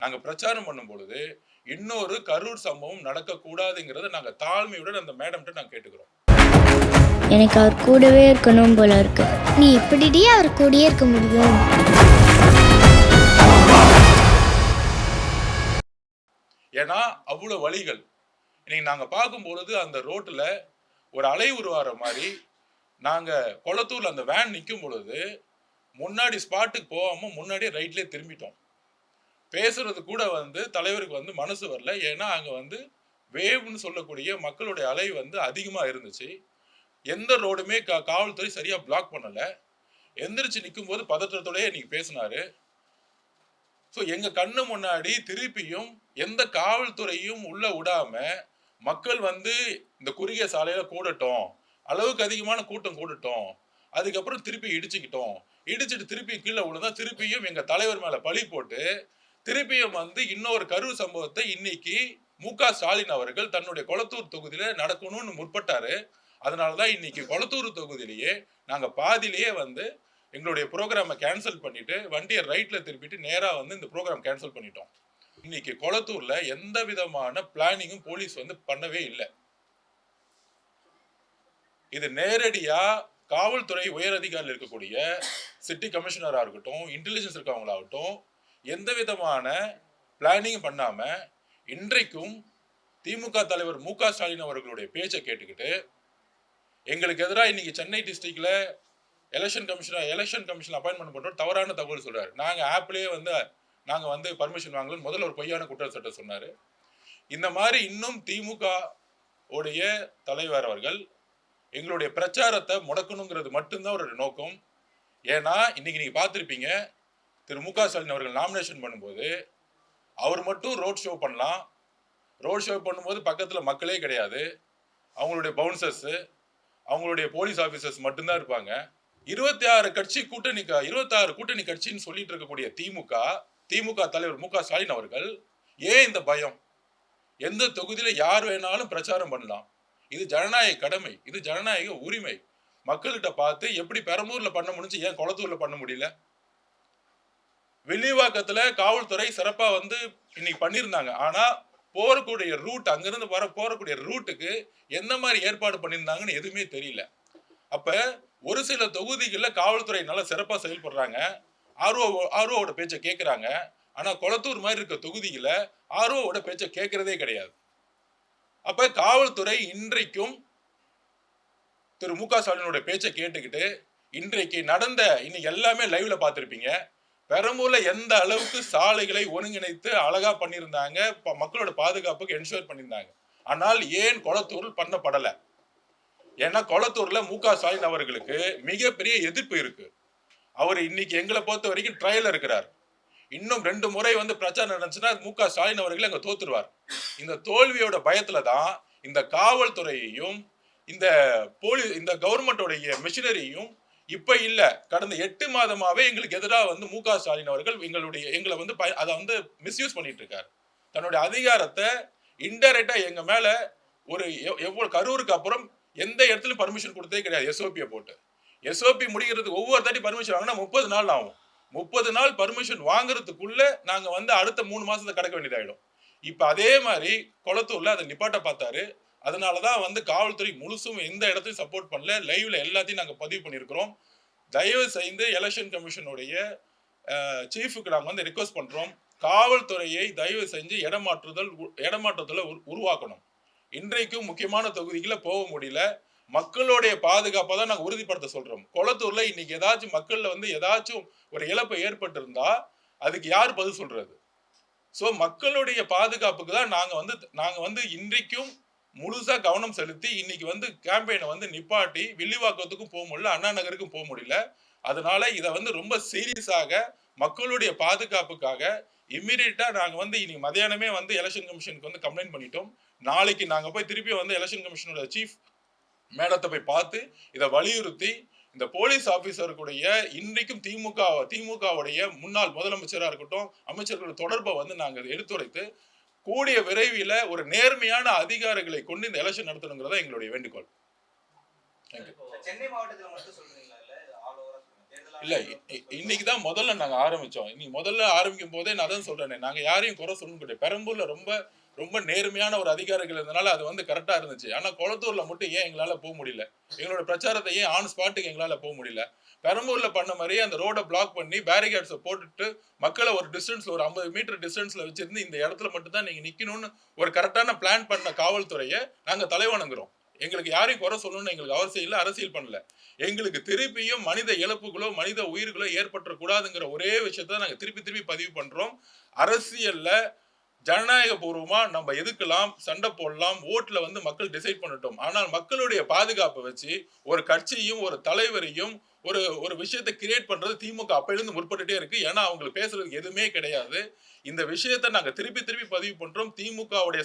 நாங்க பிரச்சாரம் பண்ணும் பொழுது இன்னொரு கரூர் சம்பவம் நடக்கக்கூடாதுங்கிறத நாங்க தாழ்மையுடன் அந்த மேடம்கிட்ட நாங்க கேட்டுக்கிறோம். எனக்கு அவர் கூடவே இருக்கணும் போல இருக்கு. நீ எப்படிடி அவர் கூடயே இருக்க முடியும்? ஏன்னா அவ்வளவு வழிகள் இன்னைக்கு நாங்க பார்க்கும்பொழுது அந்த ரோட்ல ஒரு அலை உருவார மாதிரி நாங்க கொளத்தூர்ல அந்த வேன் நிற்கும் பொழுது முன்னாடி ஸ்பாட்டுக்கு போகாம முன்னாடியே ரைட்லயே திரும்பிட்டோம். பேசுறது கூட தலைவருக்கு மனசு வரல. ஏன்னா அங்க வேவ்னு சொல்லக்கூடிய மக்களுடைய அலை அதிகமா இருந்துச்சு. எந்த ரோடுமே காவல்துறை சரியா பிளாக் பண்ணல. எந்திரிச்சு நிற்கும் போது பதற்றத்தோடயே இன்னைக்கு பேசினாரு. ஸோ எங்க கண்ணு முன்னாடி திருப்பியும் எந்த காவல்துறையும் உள்ள விடாம மக்கள் இந்த குறுகிய சாலையில கூடட்டும், அளவுக்கு அதிகமான கூட்டம் கூடட்டும், அதுக்கப்புறம் திருப்பி இடிச்சிட்டு திருப்பி கீழே விழுந்தா திருப்பியும் எங்க தலைவர் மேல பழி போட்டு திருப்பியும் இன்னொரு கரூர் சம்பவத்தை இன்னைக்கு மு.க. ஸ்டாலின் அவர்கள் தன்னுடைய கொளத்தூர் தொகுதியில நடக்கணும்னு முற்பட்டாரு. அதனாலதான் இன்னைக்கு கொளத்தூர் தொகுதியிலேயே நாங்க பாதியிலேயே எங்களுடைய ப்ரோக்ராமை கேன்சல் பண்ணிட்டு வண்டியை ரைட்ல திருப்பிட்டு நேரா இந்த ப்ரோக்ராம் கேன்சல் பண்ணிட்டோம். இன்னைக்கு கொளத்தூர்ல எந்த விதமான பிளானிங்கும் போலீஸ் பண்ணவே இல்லை. இது நேரடியா காவல்துறை உயர் அதிகாரியில் இருக்கக்கூடிய சிட்டி கமிஷனரா இருக்கட்டும், இன்டெலிஜென்ஸ் இருக்கவங்களாகட்டும், எந்த விதமான பிளானிங் பண்ணாம இன்றைக்கும் திமுக தலைவர் மு.க. ஸ்டாலின் அவர்களுடைய பேச்சை கேட்டுக்கிட்டு எங்களுக்கு எதிராக இன்னைக்கு சென்னை டிஸ்ட்ரிக்ட்ல எலெக்ஷன் கமிஷன் அப்பாயின்மெண்ட் பண்றோம் தவறான தகவல் சொல்றாரு. நாங்க ஆப்லயே நாங்க பர்மிஷன் வாங்கலன்னு முதல்ல ஒரு பொய்யான குற்றச்சாட்டை சொன்னாரு. இந்த மாதிரி இன்னும் திமுக உடைய தலைவர் அவர்கள் எங்களுடைய பிரச்சாரத்தை முடக்கணுங்கிறது மட்டும்தான் ஒரு நோக்கம். ஏன்னா இன்னைக்கு நீங்க பார்த்திருப்பீங்க, திரு மு.க. ஸ்டாலின் அவர்கள் நாமினேஷன் பண்ணும்போது அவர் மட்டும் ரோட் ஷோ பண்ணலாம். ரோட் ஷோ பண்ணும்போது பக்கத்துல மக்களே கிடையாது. அவங்களுடைய பவுன்சர்ஸ், அவங்களுடைய போலீஸ் ஆபீசர்ஸ் மட்டும்தான் இருப்பாங்க. 26 கூட்டணி கட்சின்னு சொல்லிட்டு இருக்கக்கூடிய திமுக தலைவர் மு.க. ஸ்டாலின் அவர்கள் ஏன் இந்த பயம்? எந்த தொகுதியில யார் வேணாலும் பிரச்சாரம் பண்ணலாம். இது ஜனநாயக கடமை, இது ஜனநாயக உரிமை. மக்கள்கிட்ட பார்த்து எப்படி பெரம்பூர்ல பண்ண முடிஞ்சு ஏன் கொளத்தூர்ல பண்ண முடியல? வில்லிவாக்கத்துல காவல்துறை சிறப்பா இன்னைக்கு பண்ணியிருந்தாங்க. ஆனா போறக்கூடிய ரூட், அங்கிருந்து போறக்கூடிய ரூட்டுக்கு எந்த மாதிரி ஏற்பாடு பண்ணியிருந்தாங்கன்னு எதுவுமே தெரியல. அப்ப ஒரு சில தொகுதிகளில் காவல்துறை நல்லா சிறப்பா செயல்படுறாங்க, ஆர்ஓவோட பேச்சை கேட்கிறாங்க. ஆனா கொளத்தூர் மாதிரி இருக்க தொகுதியில ஆர்ஓவோட பேச்சை கேட்கறதே கிடையாது. அப்ப காவல்துறை இன்றைக்கும் திரு மு.க. ஸ்டாலினோட பேச்சை கேட்டுக்கிட்டு இன்னைக்கு எல்லாமே லைவ்ல பார்த்திருப்பீங்க. பெரம்பூர்ல எந்த அளவுக்கு சாலைகளை ஒருங்கிணைத்து அழகா பண்ணியிருந்தாங்க, மக்களோட பாதுகாப்புக்கு என்ஷூர் பண்ணியிருந்தாங்க. ஆனால் ஏன் கொளத்தூர் பண்ணப்படல? ஏன்னா கொளத்தூர்ல மு.க. ஸ்டாலின் அவர்களுக்கு மிகப்பெரிய எதிர்ப்பு இருக்கு. அவர் இன்னைக்கு எங்களை பொறுத்த வரைக்கும் ட்ரையல் இருக்கிறார். இன்னும் 2 முறை பிரச்சாரம் நடந்துச்சுன்னா மு.க. ஸ்டாலின் அவர்கள் அங்க தோத்துருவார். இந்த தோல்வியோட பயத்துல தான் இந்த காவல்துறையையும் இந்த கவர்மெண்டோடைய மிஷினரியையும் இப்ப இல்ல, கடந்த 8 மாதமாவே எங்களுக்கு எதிராக மு.க. ஸ்டாலின் அவர்கள் எங்களை அதை மிஸ்யூஸ் பண்ணிட்டு இருக்காரு. தன்னுடைய அதிகாரத்தை இன்டைரக்டா எங்க மேல ஒரு எவ்வளவு கரூருக்கு அப்புறம் எந்த இடத்துல பர்மிஷன் கொடுத்ததே கிடையாது. எஸ்ஓபியை போட்டு எஸ்ஓபி முடிக்கிறதுக்கு ஒவ்வொரு தாட்டி பர்மிஷன் வாங்கினா 30 நாள் ஆகும். 30 நாள் பர்மிஷன் வாங்குறதுக்குள்ள நாங்க அடுத்த 3 மாசத்தை கடக்க வேண்டியதாயிடும். இப்ப அதே மாதிரி கொளத்தூர்ல அதை நிப்பாட்ட பார்த்தாரு. அதனாலதான் காவல்துறை முழுசும் எந்த இடத்தையும் சப்போர்ட் பண்ணல. லைவ்ல எல்லாத்தையும் நாங்க பதிவு பண்ணியிருக்கிறோம். தயவு செய்து எலெக்ஷன் கமிஷனுடைய சீஃபுக்கு நாங்க ரிக்வெஸ்ட் பண்றோம், காவல்துறையை தயவு செஞ்சு இடமாற்றத்துல உருவாக்கணும். இன்றைக்கும் முக்கியமான தொகுதிகளை போக முடியல. மக்களுடைய பாதுகாப்பை தான் நாங்க உறுதிப்படுத்த சொல்றோம். கொளத்தூர்ல இன்னைக்கு ஏதாச்சும் மக்கள்ல ஏதாச்சும் ஒரு இழப்பு ஏற்பட்டு இருந்தா அதுக்கு யார் பதில் சொல்றது? சோ மக்களுடைய பாதுகாப்புக்கு தான் நாங்க இன்றைக்கும் முழுசா கவனம் செலுத்தி இன்னைக்கு கேம்பெயினை நிப்பாட்டி வில்லிவாக்கத்துக்கும் போக முடியல, அண்ணா நகருக்கும் போக முடியல. அதனால இதை ரொம்ப சீரியஸாக மக்களுடைய பாதுகாப்புக்காக இம்மிடியட்டா நாங்க இன்னைக்கு மதியானமே எலெக்ஷன் கமிஷனுக்கு கம்ப்ளைண்ட் பண்ணிட்டோம். நாளைக்கு நாங்க போய் திருப்பி எலெக்ஷன் கமிஷனோட சீஃப் மேடத்தை போய் பார்த்து இதை வலியுறுத்தி இந்த போலீஸ் ஆபீசருடைய இன்றைக்கும் திமுகவுடைய முன்னாள் முதலமைச்சராக இருக்கட்டும், அமைச்சர்களோட தொடர்பை நாங்க எடுத்துரைத்து கூடிய விரைவில் ஒரு நேர்மையான அதிகாரிகளை கொண்டு இந்த எலெக்ஷன் நடத்தணுங்கிறதா எங்களுடைய வேண்டுகோள். சென்னை மாவட்டத்தில் மட்டும் சொல்றீங்களா? இல்ல ஆல் ஓவரா சொல்றீங்க? இல்ல இன்னைக்கு தான் முதல்ல நாங்க ஆரம்பிச்சோம். இன்னைக்கு முதல்ல ஆரம்பிக்கும் போதே நான் தான் சொல்றேனே, நாங்க யாரையும் குறை சொல்லணும் கிடையாது. பெரம்பூர்ல ரொம்ப ரொம்ப நேர்மையான ஒரு அதிகாரிகள் இருந்தனால அது வந்து கரெக்ட்டா இருந்துச்சு. ஆனா கொளத்தூர்ல மட்டும் ஏன் எங்களால முடியல? எங்களோட பிரச்சாரத்த ஏன் ஆன் ஸ்பாட்டுக்கு எங்களால முடியல? பெரம்பூர்ல பண்ண மாரியே அந்த ரோட பிளாக் பண்ணி பேரிகேட்ஸ போட்டுட்டு மக்கள ஒரு டிஸ்டன்ஸ்ல ஒரு 50 மீட்டர் டிஸ்டன்ஸ்ல வச்சிருந்து இந்த இடத்துல மட்டும் தான் நீங்க நிக்கணும்னு ஒரு கரெக்ட்டான பிளான் பண்ண காவல்துறைய நாங்க தலைவணங்குறோம். எங்களுக்கு யாரையும் குறை சொல்லணும்னு எங்களுக்கு அவசியம் இல்ல. அரசியல் பண்ணல. எங்களுக்கு திருப்பியும் மனித இழப்புகளோ, மனித உயிர்களோ ஏற்பட்டுறக் கூடாதுங்கிற ஒரே விஷயத்த தான் நாங்க திருப்பி திருப்பி பதிவு பண்றோம். அரசியல்ல ஜனநாயக பூர்வமா நம்ம எதுக்கலாம், சண்டை போடலாம், ஓட்ல வந்து மக்கள் டிசைட் பண்ணட்டும். ஆனால் மக்களுடைய பாதுகாப்பை வச்சு ஒரு கட்சியும் ஒரு தலைவரையும் ஒரு ஒரு விஷயத்தை கிரியேட் பண்றது திமுக அப்பையிலிருந்து முற்பட்டுட்டே இருக்கு. ஏன்னா அவங்களுக்கு பேசுறதுக்கு எதுவுமே கிடையாது. இந்த விஷயத்தை நாங்க திருப்பி திருப்பி பதிவு பண்றோம். திமுகவுடைய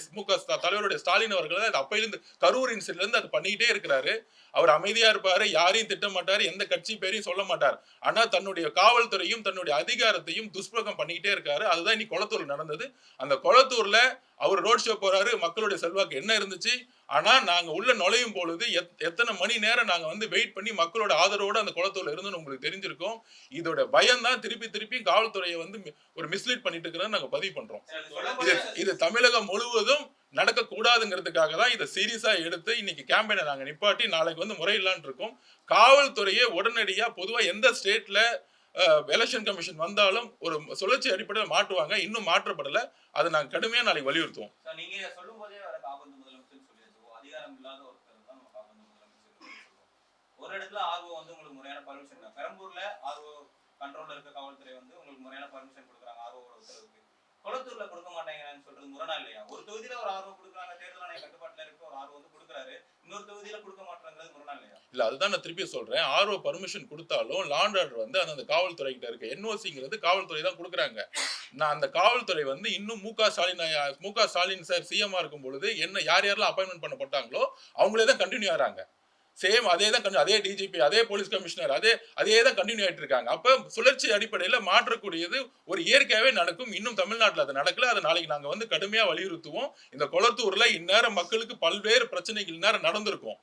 தலைவருடைய ஸ்டாலின் அவர்கள் அது அப்பையிலிருந்து கரூர் இன்சிடென்ட்ல இருந்து அது பண்ணிக்கிட்டே இருக்கிறாரு. அவர் அமைதியா இருப்பாரு, யாரையும் திட்ட மாட்டாரு, எந்த கட்சி பேரையும் சொல்ல மாட்டார். ஆனா தன்னுடைய காவல்துறையும் தன்னுடைய அதிகாரத்தையும் துஷ்பிரயோகம் பண்ணிக்கிட்டே இருக்காரு. அதுதான் இன்னைக்கு கொளத்தூர்ல நடந்தது. அந்த கொளத்தூர்ல அவர் ரோட் ஷோ போறாரு. மக்களுடைய செல்வாக்கு என்ன இருந்துச்சு? ஆனா நாங்க உள்ள நுழையும் பொழுது எத்தனை மணி நேரம் நாங்க வந்து வெயிட் பண்ணி மக்களோட ஆதரவோட அந்த குளத்தூர்ல இருந்துன்னு உங்களுக்கு தெரிஞ்சிருக்கும். இதோட பயம் தான் திருப்பி திருப்பி காவல்துறையை வந்து ஒரு மிஸ்லீட் பண்ணிட்டு இருக்கிறத நாங்க பதிவு பண்றோம். இது தமிழகம் முழுவதும் நடக்க கூடாதுங்கிறதுக்காக தான் இதை சீரியஸா எடுத்து இன்னைக்கு கேம்பெயினை நாங்க நிப்பாட்டி நாளைக்கு வந்து முறையிடலான்னு இருக்கோம். காவல்துறையை உடனடியா பொதுவா எந்த ஸ்டேட்ல எலெக்ஷன் கமிஷன் வந்தாலும் ஒரு சுழற்சி அடிப்படையில் மாற்றுவாங்க. இன்னும் மாற்றப்படல. அதை நாங்க கடுமையா நாளைக்கு வலியுறுத்துவோம். நீங்க சொல்லும் போதே காபந்து முதலமைச்சர் சொல்லியாச்சு. அதிகாரம் இல்லாத ஒருத்தர் தான் நம்ம காபந்து முதலமைச்சர். ஒரு இடத்துல ஆர்வோ வந்து உங்களுக்கு முறையான பர்மிஷன், பெரம்பூர்ல ஆர்வோ கண்ட்ரோல்ல இருக்க காவல்துறை வந்து உங்களுக்கு முறையான பர்மிஷன் கொடுக்குறாங்க ஆர்வோட உத்தரவுக்கு. கொளத்தூர்ல கொடுக்க மாட்டாங்கன்னு சொல்றது முரணா இல்லையா? ஒரு தொகுதியில ஒரு ஆர்வோ கொடுக்குறாங்க, தேர்தல் ஆணைய கட்டுப்பாட்டுல இருக்க ஒரு ஆர்வோ வந்து கொடுக்குறாரு, இன்னொரு தொகுதியில கொடுக்க மாட்டாங்கிறது முரணா இல்லையா? இல்ல அதுதான் நான் திருப்பி சொல்றேன். ஆர்ஓ பர்மிஷன் கொடுத்தாலும் லாண்ட் ஆர்டர் வந்து அந்த காவல்துறை கிட்ட இருக்கு. என்ஓசிங்கிறது காவல்துறை தான் கொடுக்குறாங்க. நான் அந்த காவல்துறை வந்து இன்னும் முக ஸ்டாலின் சார் சிஎம்மா இருக்கும் பொழுது என்ன யார் யாரெல்லாம் அப்பாயின்மெண்ட் பண்ணப்பட்டாங்களோ அவங்களே தான் கண்டினியூ ஆகிறாங்க. சேம் அதே தான் அதே டிஜிபி, அதே போலீஸ் கமிஷனர், அதே தான் கண்டினியூ ஆயிட்டு இருக்காங்க. அப்ப சுழற்சி அடிப்படையில் மாற்றக்கூடியது ஒரு இயற்கையாவே நடக்கும். இன்னும் தமிழ்நாட்டில் அது நடக்கல. அதை நாளைக்கு நாங்க வந்து கடுமையா வலியுறுத்துவோம். இந்த கொளத்தூர்ல இந்நேரம் மக்களுக்கு பல்வேறு பிரச்சனைகள் இந்நேரம் நடந்திருக்கும்.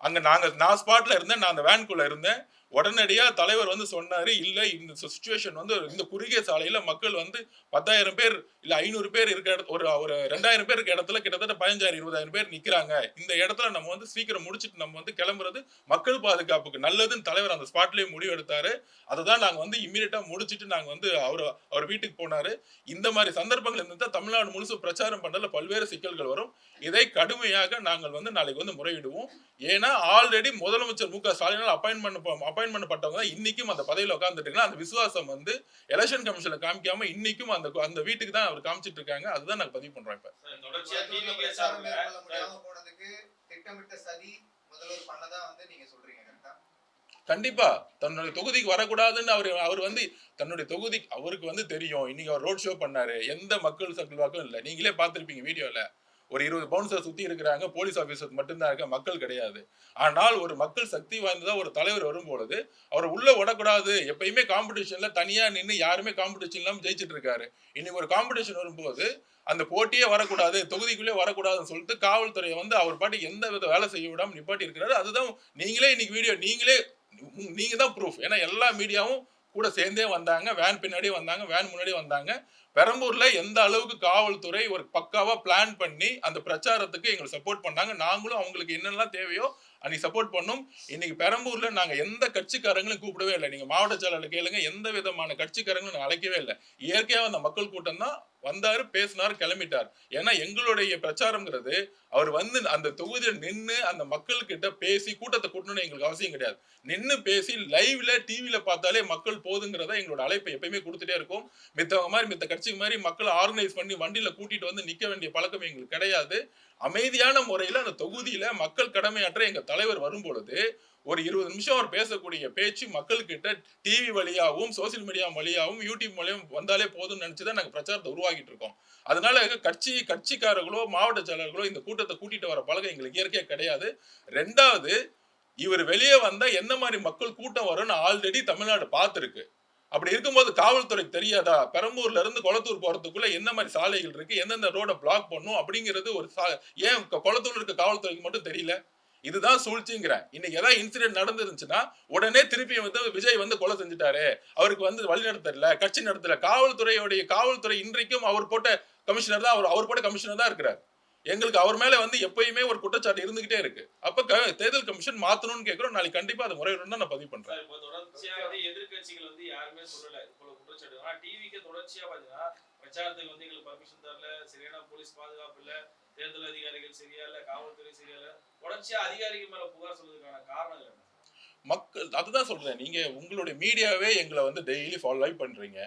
அங்க நான் ஸ்பாட்ல இருந்தேன். நான் அந்த வேன்குள்ள இருந்தேன். உடனடியா தலைவர் வந்து சொன்னாரு, இல்ல இந்த சிச்சுவேஷன் வந்து இந்த குறுகிய சாலையில மக்கள் வந்து 10,000 பேர் இல்ல 500 பேர் இருக்க ஒரு 2000 பேர் இருக்க இடத்துல கிட்டத்தட்ட 15,000 20,000 பேர் நிக்கிறாங்க. இந்த இடத்துல நம்ம வந்து சீக்கிரம் முடிச்சிட்டு நம்ம வந்து கிளம்புறது மக்கள் பாதுகாப்புக்கு நல்லதுன்னு தலைவர் அந்த ஸ்பாட்லயே முடிவு எடுத்தாரு. அதுதான் நாங்க வந்து இம்மீடியட்டா முடிச்சிட்டு நாங்க வந்து அவர் வீட்டுக்கு போனாரு. இந்த மாதிரி சந்தர்ப்பங்கள் இருந்தா தமிழ்நாடு முழுசு பிரச்சாரம் பண்றதுல பல்வேறு சிக்கல்கள் வரும். இதை கடுமையாக நாங்கள் வந்து நாளைக்கு வந்து முறையிடுவோம். ஏன்னா ஆல்ரெடி முதலமைச்சர் மு க ஸ்டாலினால் அப்பாயின்ட் பண்ணப்பட்டவங்க தான் இன்னைக்கும் அந்த பதவியில் உட்கார்ந்துட்டு இருக்காங்க. அந்த விசுவாசம் வந்து எலெக்ஷன் கமிஷன்ல காமிக்காம இன்னைக்கும் அந்த வீட்டுக்கு தான் அவர் காமிச்சிட்டு இருக்காங்க. அதுதான் நாங்க பதிவு பண்றோம். இப்ப தொடர்ச்சியா பிரச்சாரம் மேற்கொள்ள முடியாம போனதுக்கு திட்டமிட்ட சதி முதல்வர் பண்ணதா வந்து நீங்க சொல்றீங்க கரெக்ட்டா? கண்டிப்பா தன்னுடைய தொகுதிக்கு வரக்கூடாதுன்னு அவர் வந்து தன்னுடைய தொகுதி அவருக்கு வந்து தெரியும். இன்னைக்கு அவர் ரோட் ஷோ பண்ணாரு. எந்த மக்கள் செல்வாக்கும் இல்லை. நீங்களே பார்த்திருப்பீங்க வீடியோல. ஒரு 20 பவுன்சர் சுத்தி இருக்கிறாங்க. போலீஸ் ஆபீசர் மட்டும்தான் இருக்க, மக்கள் கிடையாது. ஆனால் ஒரு மக்கள் சக்தி வாய்ந்ததா ஒரு தலைவர் வரும்பொழுது அவர் உள்ள விடக்கூடாது. எப்பயுமே காம்படிஷன்ல தனியா நின்று யாருமே காம்படிஷன் இல்லாம ஜெயிச்சிட்டு இருக்காரு. இன்னைக்கு ஒரு காம்படிஷன் வரும்போது அந்த போட்டியே வரக்கூடாது, தொகுதிக்குள்ளே வரக்கூடாதுன்னு சொல்லிட்டு காவல்துறையை வந்து அவர் பாட்டி எந்த வித வேலை செய்ய விடாம நிப்பாட்டி இருக்கிறாரு. அதுதான் நீங்களே இன்னைக்கு வீடியோ நீங்க தான் ப்ரூஃப். ஏன்னா எல்லா மீடியாவும் கூட சேர்ந்தே வந்தாங்க. வேன் பின்னாடி வந்தாங்க, வேன் முன்னாடி வந்தாங்க. பெரம்பூர்ல எந்த அளவுக்கு காவல்துறை ஒரு பக்காவா பிளான் பண்ணி அந்த பிரச்சாரத்துக்கு எங்களுக்கு சப்போர்ட் பண்ணாங்க. நாங்களும் அவங்களுக்கு என்னெல்லாம் தேவையோ அன்னைக்கு சப்போர்ட் பண்ணோம். இன்னைக்கு பெரம்பூர்ல நாங்க எந்த கட்சிக்காரங்களும் கூப்பிடவே இல்லை. நீங்க மாவட்ட செயலாளர் கேளுங்க, எந்த விதமான கட்சிக்காரங்களும் நாங்க அழைக்கவே இல்லை. இயற்கையா அந்த மக்கள் கூட்டம் தான் வந்தாரு, பேசினாரு, கிளம்பிட்டார். ஏன்னா எங்களுடைய பிரச்சாரம்ங்கிறது அவர் வந்து அந்த தொகுதியில் நின்று அந்த மக்கள் கிட்ட பேசி கூட்டத்தை கூட்டணும்னு எங்களுக்கு அவசியம் கிடையாது. நின்று பேசி லைவ்ல டிவில பார்த்தாலே மக்கள் போதுங்கிறத எங்களோட அழைப்பை எப்பயுமே கொடுத்துட்டே இருக்கும். மித்த கட்சிக்கு மாதிரி மக்களை ஆர்கனைஸ் பண்ணி வண்டியில கூட்டிட்டு வந்து நிக்க வேண்டிய பழக்கம் எங்களுக்கு கிடையாது. அமைதியான முறையில அந்த தொகுதியில மக்கள் கடமையாற்ற எங்க தலைவர் வரும் பொழுது ஒரு 20 நிமிஷம் அவர் பேசக்கூடிய பேச்சு மக்கள் கிட்ட டிவி வழியாகவும் சோசியல் மீடியா வழியாகவும் யூடியூப் மூலியம் வந்தாலே போதும்னு நினைச்சுதான் நாங்க பிரச்சாரத்தை உருவாக்கிட்டு இருக்கோம். அதனால கட்சிக்காரர்களோ மாவட்ட செயலர்களோ இந்த கூட்டத்தை கூட்டிட்டு வர பழக்கம் எங்களுக்கு இயற்கையா கிடையாது. ரெண்டாவது, இவர் வெளியே வந்தா எந்த மாதிரி மக்கள் கூட்டம் வரும்னு ஆல்ரெடி தமிழ்நாடு பார்த்துருக்கு. அப்படி இருக்கும்போது காவல்துறைக்கு தெரியாதா பெரம்பூர்ல இருந்து கொளத்தூர் போறதுக்குள்ள என்ன மாதிரி சாலைகள் இருக்கு, எந்தெந்த ரோட பிளாக் பண்ணும் அப்படிங்கிறது ஏன் கொளத்தூர்ல இருக்க காவல்துறைக்கு மட்டும் தெரியல? இதுதான் சூழ்ச்சிங்கிறேன். இன்னைக்கு ஏதாவது இன்சிடென்ட் நடந்துருந்துச்சுன்னா உடனே திருப்பி வந்து விஜய் வந்து கொலை செஞ்சுட்டாரு, அவருக்கு வந்து வழி நடத்தல, கட்சி நடத்தல. காவல்துறை இன்றைக்கும் அவர் போட்ட கமிஷனர் தான், அவர் போட்ட கமிஷனர் தான் இருக்கிறார். எங்களுக்கு அவர் மேல வந்து எப்பயுமே ஒரு குற்றச்சாட்டு இருந்துகிட்டே இருக்கு. அப்ப தேர்தல் கமிஷன் மாத்தணும்னு கேக்குறோம். நாளைக்கு கண்டிப்பா அது முறையிடும் தான் நான் பதிவு பண்றேன். இப்போ தொடர்ச்சியா வந்து எதிர்க்கட்சிகள் வந்து யாருமே சொல்லல இவ்வளவு குற்றச்சாட்டு. ஆனா டிவிக்கு தொடர்ச்சியா பாத்தீங்கன்னா பிரச்சாரத்துக்கு வந்து எங்களுக்கு பர்மிஷன் தரல, சரியான போலீஸ் பாதுகாப்பு இல்ல, தேர்தல் அதிகாரிகள் சரியா இல்ல, காவல்துறை சரியா இல்ல, தொடர்ச்சியா அதிகாரிகள் மேல புகார் சொல்றதுக்கான காரணம் என்ன? மக்கள் அதுதான் சொல்றேன். நீங்க உங்களுடைய மீடியாவே எங்களை வந்து டெய்லி ஃபாலோ பண்றீங்க.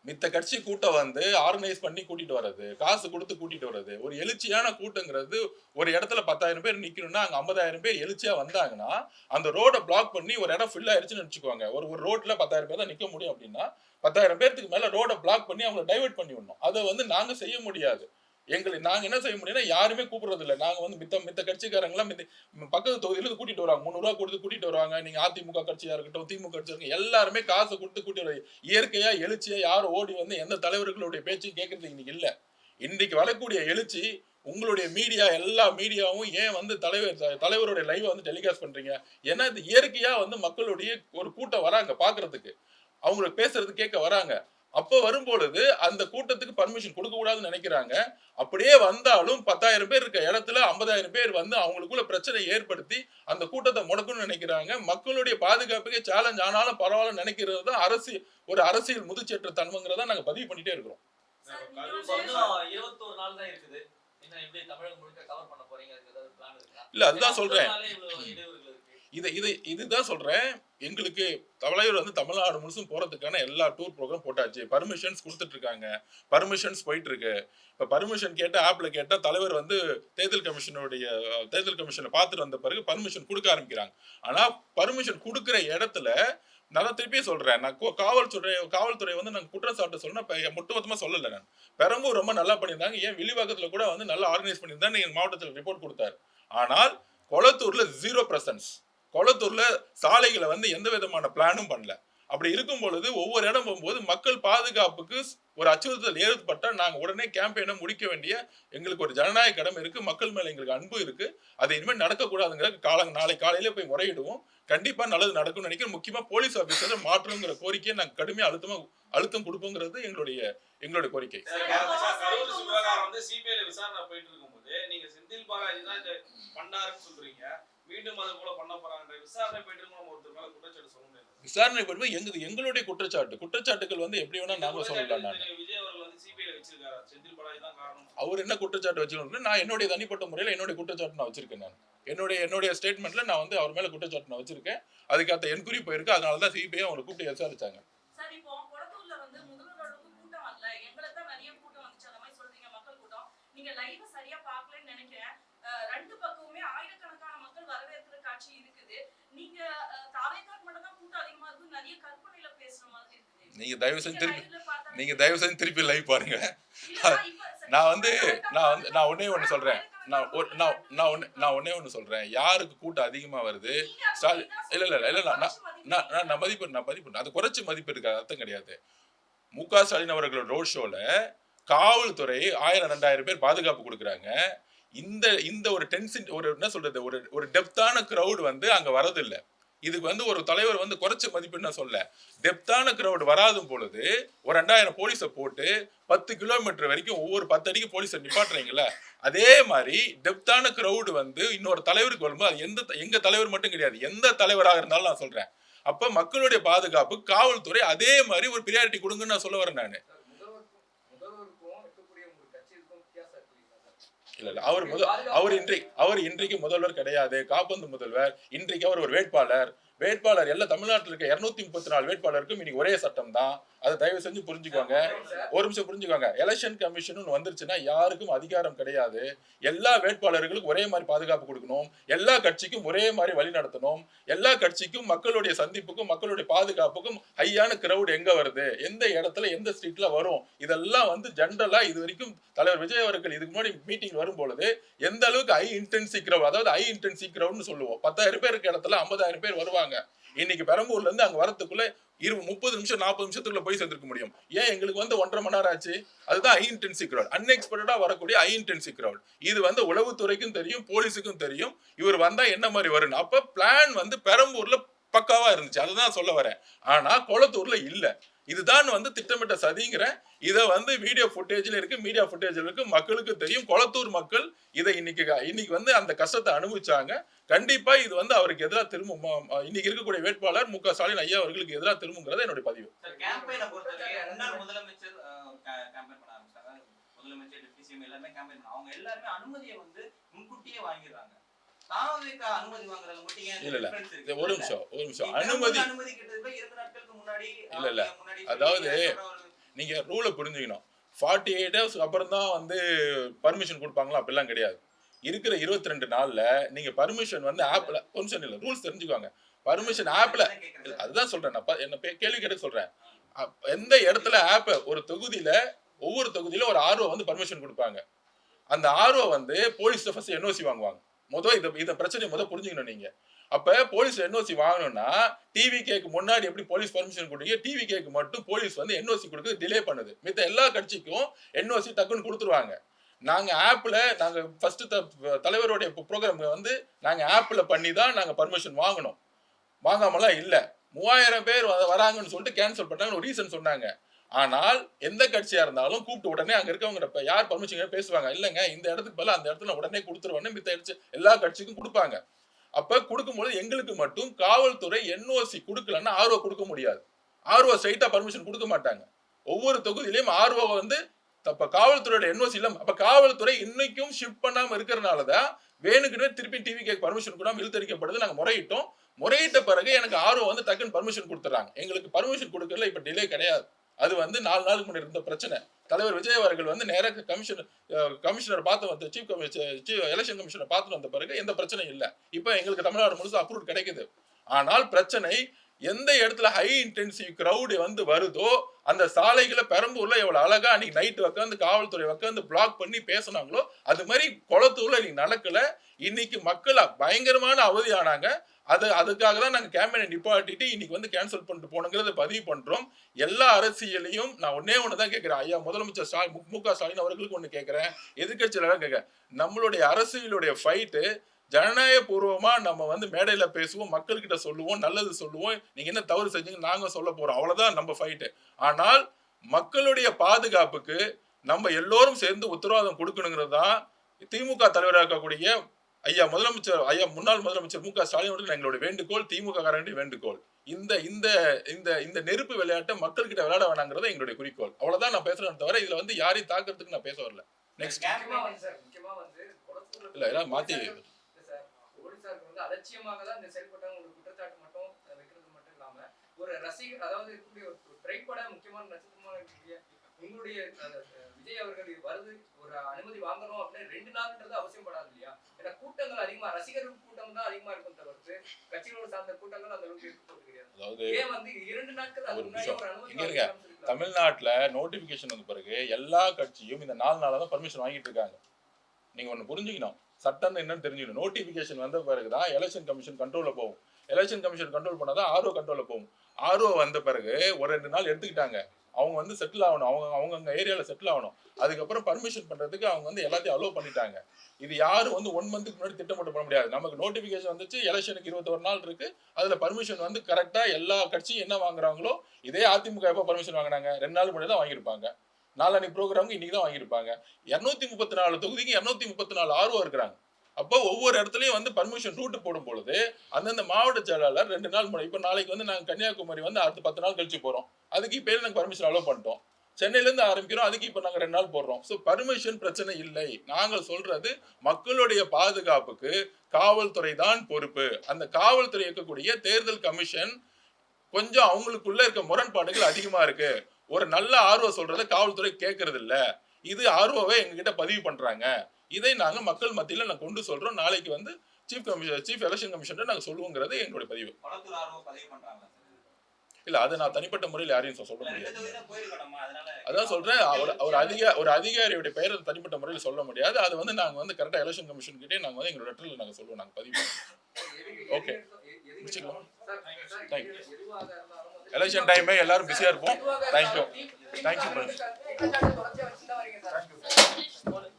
மித்த கட்சி கூட்டம் வந்து ஆர்கனைஸ் பண்ணி கூட்டிட்டு வர்றது, காசு கொடுத்து கூட்டிட்டு வர்றது, ஒரு எழுச்சியான கூட்டங்கிறது ஒரு இடத்துல 10,000 பேர் நிக்கணும்னா அங்க 50,000 பேர் எழுச்சியா வந்தாங்கன்னா அந்த ரோட பிளாக் பண்ணி ஒரு இடம் ஃபில் ஆயிருச்சுன்னு நினைச்சுக்குவாங்க. ஒரு ரோட்ல 10,000 பேர் தான் நிக்க முடியும் அப்படின்னா 10,000 பேருக்கு மேல ரோட பிளாக் பண்ணி அவங்களை டைவர்ட் பண்ணி விடணும். அதை வந்து நாங்க செய்ய முடியாது. நாங்க என்ன செய்ய முடியும்னா யாருமே கூப்பிடுறது இல்லை. நாங்க வந்து மித்த கட்சிக்காரங்களாம் பக்கத்து தொகுதியில கூட்டிட்டு வராங்க, 300 ரூபா கொடுத்து கூட்டிட்டு வருவாங்க. நீங்க அதிமுக கட்சியா இருக்கட்டும், திமுக கட்சியா இருக்கட்டும், எல்லாருமே காசு கொடுத்து கூட்டிட்டு வராங்க. இயற்கையா எழுச்சியா யாரும் ஓடி வந்து எந்த தலைவர்களுடைய பேச்சையும் கேட்கறது இன்னைக்கு இல்ல. இன்றைக்கு வரக்கூடிய எழுச்சி உங்களுடைய மீடியா, எல்லா மீடியாவும் ஏன் வந்து தலைவருடைய லைவ் வந்து டெலிகாஸ்ட் பண்றீங்க? ஏன்னா இது இயற்கையா வந்து மக்களுடைய ஒரு கூட்டம் வராங்க பாக்குறதுக்கு, அவங்களுக்கு பேசுறது கேட்க வராங்க. அப்போ வரும்பொழுது அந்த கூட்டத்துக்கு பர்மிஷன் கொடுக்க கூடாதுன்னு நினைக்கிறாங்க. அப்படியே வந்தாலும் 10,000 பேர் இருக்க இடத்துல 50,000 பேர் வந்து அவங்களுக்குள்ள பிரச்சனை ஏற்படுத்தி அந்த கூட்டத்தை முடக்கணும்னு நினைக்கிறாங்க. மக்களுடைய பாதுகாப்புக்கே சேலஞ்ச் ஆனாலும் பரவாயில்ல நினைக்கிறது தான் ஒரு அரசியல் முதுச்சேற்ற தன்மைங்கிறத நாங்க பதிவு பண்ணிட்டே இருக்கிறோம். 21 நாள் தான் இருக்குது. என்ன எப்படி தமிழகம் முழுக்க கவர் பண்ண போறீங்க? அதுக்கு ஏதாவது பிளான் இருக்கா? இல்ல அதுதான் சொல்றேன். இதுதான் சொல்றேன். எங்களுக்கு தலைவர் வந்து தமிழ்நாடு முழுசும் போறதுக்கான எல்லா டூர் ப்ரோக்ராம் போட்டாச்சு. பர்மிஷன்ஸ் கொடுத்துட்டு இருக்காங்க, பர்மிஷன்ஸ் போயிட்டு இருக்கு. இப்ப பர்மிஷன் கேட்ட ஆப்ல கேட்டா தலைவர் வந்து தேர்தல் கமிஷனை பார்த்துட்டு வந்த பிறகு பர்மிஷன் கொடுக்க ஆரம்பிக்கிறாங்க. ஆனா பர்மிஷன் கொடுக்குற இடத்துல நான் திருப்பி சொல்றேன், நான் காவல்துறை வந்து நாங்க குற்றச்சாட்டு சொல்லணும் ஒட்டுமொத்தமா சொல்லல. நான் பெரம்பூர் ரொம்ப நல்லா பண்ணியிருந்தாங்க, ஏன் வில்லிவாக்கத்துல கூட வந்து நல்லா ஆர்கனைஸ் பண்ணியிருந்தாங்க, எங்க மாவட்டத்தில் ரிப்போர்ட் கொடுத்தாரு. ஆனால் கொளத்தூர்ல 0%. கொளத்தூர்ல சாலைகளை வந்து எந்த விதமான பிளானும் பண்ணல. அப்படி இருக்கும் பொழுது ஒவ்வொரு இடம் போகும்போது மக்கள் பாதுகாப்புக்கு ஒரு அச்சுறுத்தல் ஏற்பட்டா நாங்க உடனே கேம்பெயினை முடிக்க வேண்டிய எங்களுக்கு ஒரு ஜனநாயக கடமை இருக்கு. மக்கள் மேல எங்களுக்கு அன்பு இருக்கு. அது இனிமேல் நடக்கக்கூடாதுங்கிற நாளை காலையில போய் முறையிடுவோம். கண்டிப்பா நல்லது நடக்கும்னு நினைக்கிறேன். முக்கியமா போலீஸ் ஆபீசர் மாற்றங்கிற கோரிக்கையை நாங்க கடுமையா அழுத்தம் கொடுப்போங்கிறது எங்களுடைய கோரிக்கை. கரூர் விவகாரம் வந்து சிபிஐல விசாரணை போயிட்டு இருக்கும்போது நீங்க செந்தில் பாலாஜி தான் இதை பண்ணாருன்னு சொல்றீங்க. மீண்டும் அது போல பண்ண போறாங்க. விசாரணை போயிட்டு இருக்கும் ஒருத்தர் மேல குற்றச்சாட்டு சொல்ல முடியாது. விசாரணை போயிட்டு எங்களுடைய குற்றச்சாட்டுகள் வந்து எப்படி வேணா நாம சொல்லலாம். விஜய் அவர்கள் வந்து சிபிஐல வச்சிருக்காரு, செந்தில் பாலாஜி தான் காரணம். அவர் என்ன குற்றச்சாட்டு வச்சிருக்கணும்? நான் என்னுடைய தனிப்பட்ட முறையில என்னுடைய குற்றச்சாட்டு நான் வச்சிருக்கேன். நான் என்னுடைய ஸ்டேட்மெண்ட்ல நான் வந்து அவர் மேல குற்றச்சாட்டு நான் வச்சிருக்கேன். அதுக்காக என்கொயரி போயிருக்கு. அதனாலதான் சிபிஐ அவங்களை கூப்பிட்டு விசாரிச்சாங்க. சார், இப்போ கொளத்தூர்ல வந்து முதல்வர் அளவுக்கு கூட்டம் வரல, எங்களை தான் நிறைய கூட்டம் வந்துச்சு அந்த மாதிரி சொல்றீங்க. மக்கள் கூட்டம் நீங்க லைவ் சரியா பார்க்கலன்னு நினைக்கிறேன். ரெண்டு பக்கமுமே ஆயிரக்கணக்கான மக்கள் வரவேற்கிற காட்சி இருக்குது. நீங்க தாவேக்காக்கு மட்டும் தான் கூட்டம் அதிகமா இருக்கு, நிறைய கற்பனையில பேசுற மாதிரி இருக்குது. நீங்க தயவு செஞ்சு திருப்பி லைவ் பாருங்க. நான் ஒன்னே ஒண்ணு சொல்றேன். நான் ஒன்னே ஒண்ணு சொல்றேன். யாருக்கு கூட்டம் அதிகமா வருது? இல்ல நான் மதிப்பு அது குறைச்சு மதிப்பு இருக்க அர்த்தம் கிடையாது. மு.க. ஸ்டாலின் அவர்களோட ரோட் ஷோல காவல்துறை 1000-2000 பேர் பாதுகாப்பு கொடுக்குறாங்க. இந்த ஒரு டென்ஷன் என்ன சொல்றது, ஒரு டெப்தான கிரௌட் வந்து அங்க வரதில்லை. இதுக்கு வந்து ஒரு தலைவர் வந்து குறைச்ச மதிப்புன்னு சொல்ல, டெப்தான கிரௌட் வராதும் பொழுது ஒரு 2000 போலீஸை போட்டு 10 கிலோமீட்டர் வரைக்கும் ஒவ்வொரு 10 அடிக்கு போலீஸை நிப்பாட்டுறீங்களா? அதே மாதிரி டெப்தான கிரௌட் வந்து இன்னொரு தலைவருக்கு வரும்போது அது எங்க தலைவர் மட்டும் கிடையாது, எந்த தலைவராக இருந்தாலும் நான் சொல்றேன். அப்ப மக்களுடைய பாதுகாப்பு காவல்துறை அதே மாதிரி ஒரு பிரியாரிட்டி கொடுங்கன்னு நான் சொல்ல வரேன். நானு இல்ல அவர் இன்றைக்கு முதல்வர் கிடையாது, காப்பந்து முதல்வர். இன்றைக்கு அவர் ஒரு வேட்பாளர் எல்லா தமிழ்நாட்டில் இருக்க 234 வேட்பாளருக்கும் இன்னைக்கு ஒரே சட்டம் தான். அதை தயவு செஞ்சு புரிஞ்சுக்கோங்க. ஒரு நிமிஷம் புரிஞ்சுக்கோங்க. எலெக்ஷன் கமிஷன் வந்துருச்சுன்னா யாருக்கும் அதிகாரம் கிடையாது. எல்லா வேட்பாளர்களுக்கும் ஒரே மாதிரி பாதுகாப்பு கொடுக்கணும், எல்லா கட்சிக்கும் ஒரே மாதிரி வழி நடத்தணும், எல்லா கட்சிக்கும் மக்களுடைய சந்திப்புக்கும் மக்களுடைய பாதுகாப்புக்கும் ஹையான கிரௌட் எங்க வருது, எந்த இடத்துல எந்த ஸ்ட்ரீட்ல வரும், இதெல்லாம் வந்து ஜென்ரலா இது வரைக்கும் தலைவர் விஜய் அவர்கள் இதுக்கு முன்னாடி மீட்டிங் வரும்பொழுது எந்த அளவுக்கு ஹை இன்டென்சி கிரௌட் சொல்லுவோம். 10,000 பேர் இருக்க இடத்துல 50,000 பேர் வருவாங்க. வந்தாங்க. இன்னைக்கு பெரம்பூர்ல இருந்து அங்க வரதுக்குள்ள 30 நிமிஷம் 40 நிமிஷத்துக்குள்ள போய் சேர்ந்திருக்க முடியும். ஏன் எங்களுக்கு வந்து 1.5 மணி நேரம் ஆச்சு? அதுதான் ஹை இன்டென்சி கிரௌட், அன்எக்ஸ்பெக்டடா வரக்கூடிய ஹை இன்டென்சி கிரௌட். இது வந்து உளவுத்துறைக்கும் தெரியும், போலீஸுக்கும் தெரியும் இவர் வந்தா என்ன மாதிரி வரும். அப்ப பிளான் வந்து பெரம்பூர்ல பக்காவா இருந்துச்சு, அதுதான் சொல்ல வரேன். ஆனா கொளத்தூர்ல இல்ல. இதுதான் வந்து திட்டமிட்ட சதிங்கிற. இதை வந்து வீடியோ ஃபுட்டேஜ்ல இருக்கு, மீடியா ஃபுட்டேஜ்ல இருக்கு, மக்களுக்கு தெரியும். கொளத்தூர் மக்கள் இதை இன்னைக்கு வந்து அந்த கஷ்டத்தை அனுபவிச்சாங்க. கண்டிப்பா இது வந்து அவருக்கு எதிராக திரும்பும். இன்னைக்கு இருக்கக்கூடிய வேட்பாளர் மு.க. ஸ்டாலின் ஐயா அவர்களுக்கு எதிராக திரும்புங்கிறது என்னுடைய பதிவு. கேம்பெயினை பொறுத்தவரை முன்னாள் முதலமைச்சர் கேம்பெயின் பண்ண ஆரம்பிச்சாங்க. முதலமைச்சர், டிப்டி சிஎம் எல்லாமே கேம்பெயின் பண்ணாங்க. அவங்க எல்லாருமே அனுமதியை வந்து முன்கூட்டியே வாங்கிடுறாங்க. தாவேக அனுமதி வாங்குறது மட்டும் ஏன் டிஃபரன்ஸ் இருக்கு? ஒரு நிமிஷம் அனுமதி கிட்டத்தட்ட 2 நாட்களுக்கு முன்னாடி இல்ல அதாவது நீங்க ரூலை புரிஞ்சுக்கணும். 48 ஹவர்ஸ் அப்புறம் தான் வந்து பர்மிஷன் கொடுப்பாங்களா? அப்படிலாம் கிடையாது. இருக்கிற 22 நாள்ல நீங்க பர்மிஷன் வந்து ஆப்ல பர்மிஷன் இல்ல, ரூல்ஸ் தெரிஞ்சுக்குவாங்க. பர்மிஷன் ஆப்ல, அதுதான் சொல்றேன். நான் என்ன கேள்வி கேட்க சொல்றேன். எந்த இடத்துல ஆப் ஒரு தொகுதியில, ஒவ்வொரு தொகுதியில ஒரு ஆர்ஓ வந்து பர்மிஷன் கொடுப்பாங்க. அந்த ஆர்ஓ வந்து போலீஸ் ஃபர்ஸ்ட் என்ஓசி வாங்குவாங்க. இந்த பிரச்சனையை புரிஞ்சுக்கணும் நீங்க. அப்ப போலீஸ் என்ஓசி வாங்கணும்னா டிவிகேக்கு முன்னாடி எப்படி போலீஸ் பர்மிஷன் கொடுத்தீங்க, டிவிகேக்கு மட்டும் போலீஸ் வந்து என்ஓசி கொடுக்க டிலே பண்ணுது. மித்த எல்லா கட்சிக்கும் என்ஓசி டக்குன்னு கொடுத்துருவாங்க. நாங்க ஆப்ல, நாங்க ஃபர்ஸ்ட் தலைவருடைய ப்ரோக்ராம் வந்து நாங்க ஆப்ல பண்ணி தான் நாங்க பர்மிஷன் வாங்கணும். வாங்காமலாம் இல்ல. 3000 பேர் வராங்கன்னு சொல்லிட்டு கேன்சல் பண்ணாங்க, ஒரு ரீசன் சொன்னாங்க. ஆனால் எந்த கட்சியா இருந்தாலும் கூப்பிட்டு உடனே அங்க இருக்கவங்க யார் பர்மிஷன் பேசுவாங்க. இல்லங்க இந்த இடத்துக்கு பதிலா அந்த இடத்துல உடனே கொடுத்துருவாங்க. மித்த எல்லா கட்சிக்கும் கொடுப்பாங்க. அப்ப கொடுக்கும்போது எங்களுக்கு மட்டும் காவல்துறை என்ஓசி கொடுக்கலன்னா ஆர்ஓ கொடுக்க முடியாது. ஆர்ஓ ஸ்ட்ரைட்டா பர்மிஷன் கொடுக்க மாட்டாங்க. ஒவ்வொரு தொகுதியிலையும் ஆர்ஓ வந்து காவல்துறையோட என்ஓசி இல்ல. அப்ப காவல்துறை இன்னைக்கும் ஷிஃப்ட் பண்ணாம இருக்கிறதுனாலதான் வேணுக்குன்னு திருப்பி டிவிக்கு பர்மிஷன் கூடாம இழுத்தடிக்கப்படுது. நாங்க முறையிட்டோம். முறையிட்ட பிறகு எனக்கு ஆர்ஓ வந்து டக்குன்னு பர்மிஷன் கொடுத்துறாங்க. எங்களுக்கு பர்மிஷன் கொடுக்கறதுல இப்ப டிலே கிடையாது. அது வந்து 4 நாளுக்கு முன்னாடி இருந்த பிரச்சனை. தலைவர் விஜய் அவர்கள் வந்து நேராக கமிஷனர் பார்த்து வந்து சீஃப் எலெக்ஷன் கமிஷனர் பார்த்துட்டு வந்த பிறகு எந்த பிரச்சனையும் இல்லை. இப்போ எங்களுக்கு தமிழ்நாடு முழுசு அப்ரூவ் கிடைக்குது. ஆனால் பிரச்சனை எந்த இடத்துல ஹை இன்டென்சிவ் கிரௌடு வந்து வருதோ அந்த சாலைகளை பெரம்பூர்ல எவ்வளவு அழகா அன்னைக்கு நைட்டு உட்காந்து காவல்துறை உட்காந்து பிளாக் பண்ணி பேசினாங்களோ அது மாதிரி கொளத்தூர்ல இன்னைக்கு நடக்கல. இன்னைக்கு மக்கள் பயங்கரமான அவதி ஆனாங்க. அதுக்காக தான் நாங்க கேம்பெயினை நிப்பாட்டிட்டு இன்னைக்கு வந்து கேன்சல் பண்ணிட்டு போனோங்கிறத பதிவு பண்றோம். எல்லா அரசியலையும் நான் ஒண்ணுதான் கேட்கிறேன். ஐயா முதலமைச்சர் மு.க. ஸ்டாலின் அவர்களுக்கு ஒண்ணு கேட்கிறேன், எதிர்கட்சியில கேட்கிறேன். நம்மளுடைய அரசியலுடைய ஃபைட்டு ஜனநாயக பூர்வமா நம்ம வந்து மேடையில பேசுவோம், மக்கள்கிட்ட சொல்லுவோம், நல்லது சொல்லுவோம். நீங்க என்ன தவறு செஞ்சீங்க நாங்க சொல்ல போறோம், அவ்வளவுதான் நம்ம ஃபைட்டு. ஆனால் மக்களுடைய பாதுகாப்புக்கு நம்ம எல்லோரும் சேர்ந்து உத்தரவாதம் கொடுக்கணுங்கிறது தான் திமுக தலைவராக இருக்கக்கூடிய முன்னாள் முதலமைச்சர் மு.க. ஸ்டாலின் அவர்கள் எங்களுடைய வேண்டுகோள், திமுக காரனுடைய வேண்டுகோள். இந்த இந்த இந்த இந்த நெருப்பு விளையாட்டை மக்கள்கிட்ட விளையாட வேணாங்கிறத எங்களுடைய குறிக்கோள். அவ்வளவுதான் நான் பேசுறேன் தவிர இதுல வந்து யாரையும் தாக்குறதுக்கு நான் பேச வரல. நெக்ஸ்ட் இல்ல எல்லாம் மாத்தி போலீசாருக்கு வந்து அலட்சியமாக தான் இந்த செயல்பட்டாங்க. ஒரு குற்றச்சாட்டு மட்டும் வைக்கிறது மட்டும் இல்லாம ஒரு ரசிகர், அதாவது இருக்கக்கூடிய ஒரு திரைப்பட முக்கியமான நட்சத்திரமான உங்களுடைய விஜய் அவர்கள் வருது ஒரு அனுமதி வாங்கணும் அப்படின்னு 2 நாள்ன்றது அவசியம் படாது இல்லையா? ஏன்னா கூட்டங்கள் அதிகமா, ரசிகர்கள் கூட்டம் தான் அதிகமா இருக்கும் தவிர்த்து கட்சிகளோட சார்ந்த கூட்டங்கள் அந்த அளவுக்கு இருக்க கிடையாது. அதாவது ஏன் வந்து 2 நாட்கள் அது முன்னாடி ஒரு அனுமதி தமிழ்நாட்டுல நோட்டிபிகேஷன் வந்த பிறகு எல்லா கட்சியும் இந்த 4 நாளா தான் பர்மிஷன் வாங்கிட்டு இருக்காங்க. நீங்க ஒண்ணு புரிஞ்சுக்கணும், சட்டம் என்னன்னு தெரிஞ்சுக்கணும். நோட்டிபிகேஷன் வந்த பிறகுதான் எலெக்ஷன் கமிஷன் கண்ட்ரோல்ல போகும். எலெக்ஷன் கமிஷன் கண்ட்ரோல் பண்ணாதான் ஆர்ஓ கண்ட்ரோல்ல போகும். ஆர்ஓ வந்த பிறகு ஒரு 2 நாள் எடுத்துக்கிட்டாங்க. அவங்க வந்து செட்டில் ஆகணும், அவங்க ஏரியாவில் செட்டில் ஆகணும். அதுக்கப்புறம் பர்மிஷன் பண்றதுக்கு அவங்க வந்து எல்லாத்தையும் அலோவ் பண்ணிட்டாங்க. இது யாரும் வந்து 1 மந்த்துக்கு முன்னாடி திட்டமிட்டு பண்ண முடியாது. நமக்கு நோட்டிபிகேஷன் வந்துச்சு, எலெக்ஷனுக்கு 21 நாள் இருக்கு. அதுல பர்மிஷன் வந்து கரெக்டா எல்லா கட்சியும் என்ன வாங்குறாங்களோ, இதே அதிமுக எப்போ பர்மிஷன் வாங்கினாங்க? 2 நாள் முன்னாடி தான் வாங்கியிருப்பாங்க. நாளானி ப்ரோக்ராமுக்கு இன்னைக்கு தான் வாங்கியிருப்பாங்க. 234 தொகுதிக்கு 234 ஆர்ஓ இருக்கிறாங்க. அப்போ ஒவ்வொரு இடத்துலயும் வந்து பர்மிஷன் ரூட் போடும் பொழுது அந்தந்த மாவட்ட செயலாளர் 2 நாள் முன்னாடி, இப்போ நாளைக்கு வந்து நாங்கள் கன்னியாகுமரி வந்து அடுத்து 10 நாள் கழிச்சு போறோம், அதுக்கு இப்போ நாங்கள் பர்மிஷன் அலோவ் பண்ணிட்டோம். சென்னையில இருந்து ஆரம்பிக்கிறோம், அதுக்கு இப்போ நாங்கள் 2 நாள் போடுறோம். ஸோ பர்மிஷன் பிரச்சனை இல்லை. நாங்கள் சொல்றது மக்களுடைய பாதுகாப்புக்கு காவல்துறை தான் பொறுப்பு. அந்த காவல்துறை இருக்கக்கூடிய தேர்தல் கமிஷன் கொஞ்சம் அவங்களுக்குள்ள இருக்க முரண்பாடுகள் அதிகமா இருக்கு. ஒரு நல்ல ஆர்வ சொல்றதை காவல்துறை கேட்கறது இல்ல. இது ஆர்வவை எங்ககிட்ட பதிவு பண்றாங்க. இதை நாங்க மக்கள் மத்தியில நான் கொண்டு சொல்றோம். நாளைக்கு வந்து சீஃப் எலெக்ஷன் கமிஷனர் நாங்க சொல்லுவோங்கிறது எங்களுடைய பதிவு. இல்ல அது நான் தனிப்பட்ட முறையில் யாரையும் சொல்ல முடியாது. அதான் சொல்றேன், ஒரு அதிகாரியுடைய பெயரை தனிப்பட்ட முறையில் சொல்ல முடியாது. அது வந்து நாங்க வந்து கரெக்டா எலெக்ஷன் கமிஷன் கிட்டே நாங்க வந்து எங்களோட லெட்டர்ல நாங்க சொல்லுவோம், நாங்க பதிவு பண்ணுவோம். ஓகே முடிச்சுக்கலாம். Thank you. எதுவாக இருந்தாலும் வந்து எலெக்ஷன் டைமே எல்லாரும் பிஸியாக இருப்போம். தேங்க்யூ. தொடர்ச்சியா வச்சுதான் வரீங்க சார்.